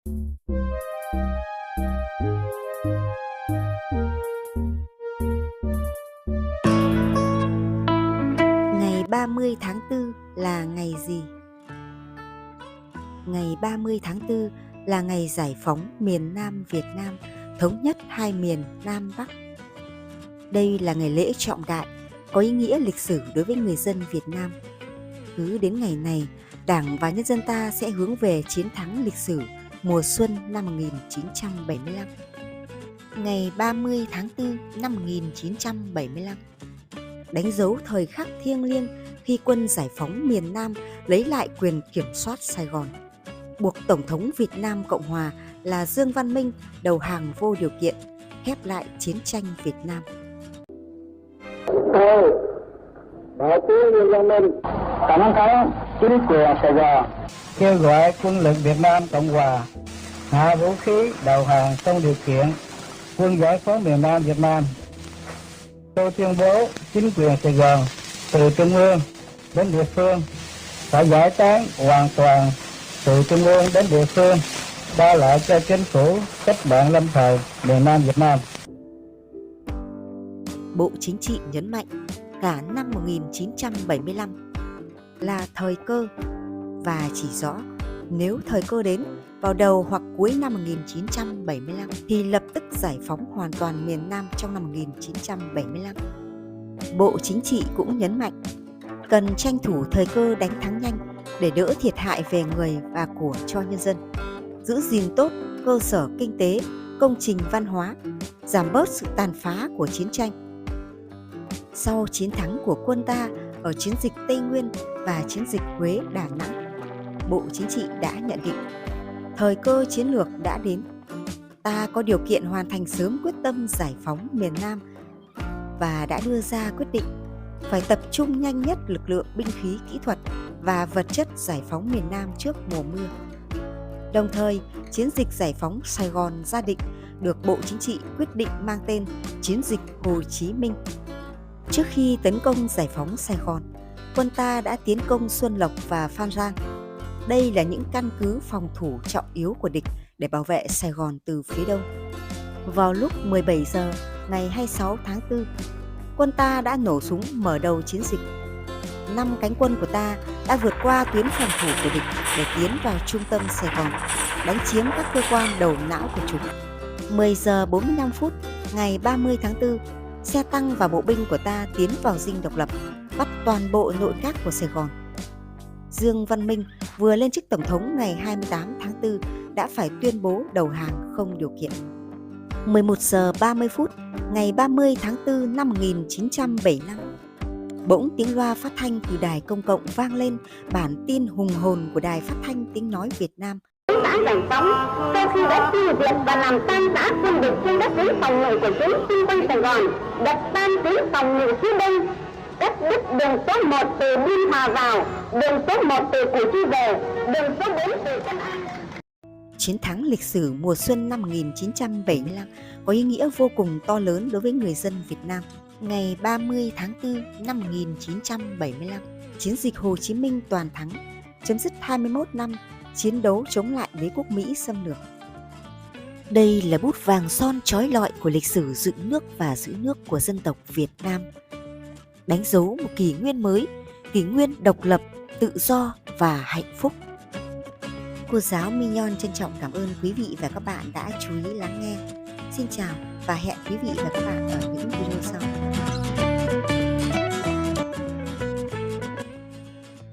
Ngày 30 tháng 4 là ngày gì? Ngày 30 tháng 4 là ngày giải phóng miền Nam Việt Nam, thống nhất hai miền Nam Bắc. Đây là ngày lễ trọng đại, có ý nghĩa lịch sử đối với người dân Việt Nam. Cứ đến ngày này, Đảng và nhân dân ta sẽ hướng về chiến thắng lịch sử mùa xuân năm 1975. Ngày 30 tháng 4 năm 1975 đánh dấu thời khắc thiêng liêng khi quân giải phóng miền Nam lấy lại quyền kiểm soát Sài Gòn, buộc Tổng thống Việt Nam Cộng Hòa là Dương Văn Minh đầu hàng vô điều kiện, khép lại chiến tranh Việt Nam. Tôi, Đại tướng Dương Văn Minh, tổng thống chính quyền Sài Gòn kêu gọi quân lực Việt Nam Cộng Hòa hạ vũ khí đầu hàng không điều kiện quân giải phóng miền Nam Việt Nam. Tôi tuyên bố chính quyền Sài Gòn từ trung ương đến địa phương phải giải tán hoàn toàn từ trung ương đến địa phương, trao lại cho chính phủ cách mạng lâm thời miền Nam Việt Nam. Bộ Chính trị nhấn mạnh cả năm 1975 là thời cơ và chỉ rõ nếu thời cơ đến vào đầu hoặc cuối năm 1975 thì lập tức giải phóng hoàn toàn miền Nam trong năm 1975. Bộ Chính trị cũng nhấn mạnh cần tranh thủ thời cơ đánh thắng nhanh để đỡ thiệt hại về người và của cho nhân dân, giữ gìn tốt cơ sở kinh tế, công trình văn hóa, giảm bớt sự tàn phá của chiến tranh. Sau chiến thắng của quân ta ở chiến dịch Tây Nguyên và chiến dịch Huế Đà Nẵng, Bộ Chính trị đã nhận định thời cơ chiến lược đã đến. Ta có điều kiện hoàn thành sớm quyết tâm giải phóng miền Nam và đã đưa ra quyết định phải tập trung nhanh nhất lực lượng binh khí kỹ thuật và vật chất giải phóng miền Nam trước mùa mưa. Đồng thời, chiến dịch giải phóng Sài Gòn gia định được Bộ Chính trị quyết định mang tên Chiến dịch Hồ Chí Minh. Trước khi tấn công giải phóng Sài Gòn, quân ta đã tiến công Xuân Lộc và Phan Rang. Đây là những căn cứ phòng thủ trọng yếu của địch để bảo vệ Sài Gòn từ phía đông. Vào lúc 17 giờ ngày 26 tháng 4, quân ta đã nổ súng mở đầu chiến dịch. 5 cánh quân của ta đã vượt qua tuyến phòng thủ của địch để tiến vào trung tâm Sài Gòn, đánh chiếm các cơ quan đầu não của chúng. 10 giờ 45 phút ngày 30 tháng 4, xe tăng và bộ binh của ta tiến vào Dinh Độc Lập, bắt toàn bộ nội các của Sài Gòn. Dương Văn Minh vừa lên chức tổng thống ngày 28 tháng 4 đã phải tuyên bố đầu hàng không điều kiện. 11 giờ 30 phút ngày 30 tháng 4 năm 1975, bỗng tiếng loa phát thanh từ đài công cộng vang lên bản tin hùng hồn của Đài Phát thanh Tiếng nói Việt Nam. Đã giải phóng sau khi đã tiêu diệt và làm tan rã quân địch trên đất tuyến phòng ngự của chúng xung quanh Sài Gòn, đập tan tuyến phòng ngự phía đông, cắt đứt đường số 1 từ Biên Hòa vào, đường số 1 từ Củ Chi về, đường số 4 từ Tân An. Chiến thắng lịch sử mùa xuân năm 1975 có ý nghĩa vô cùng to lớn đối với người dân Việt Nam. Ngày 30 tháng 4 năm 1975, chiến dịch Hồ Chí Minh toàn thắng, chấm dứt 21 năm chiến đấu chống lại đế quốc Mỹ xâm lược. Đây là bút vàng son chói lọi của lịch sử dựng nước và giữ nước của dân tộc Việt Nam, đánh dấu một kỷ nguyên mới, kỷ nguyên độc lập, tự do và hạnh phúc. Cô giáo Mignon trân trọng cảm ơn quý vị và các bạn đã chú ý lắng nghe. Xin chào và hẹn quý vị và các bạn ở những video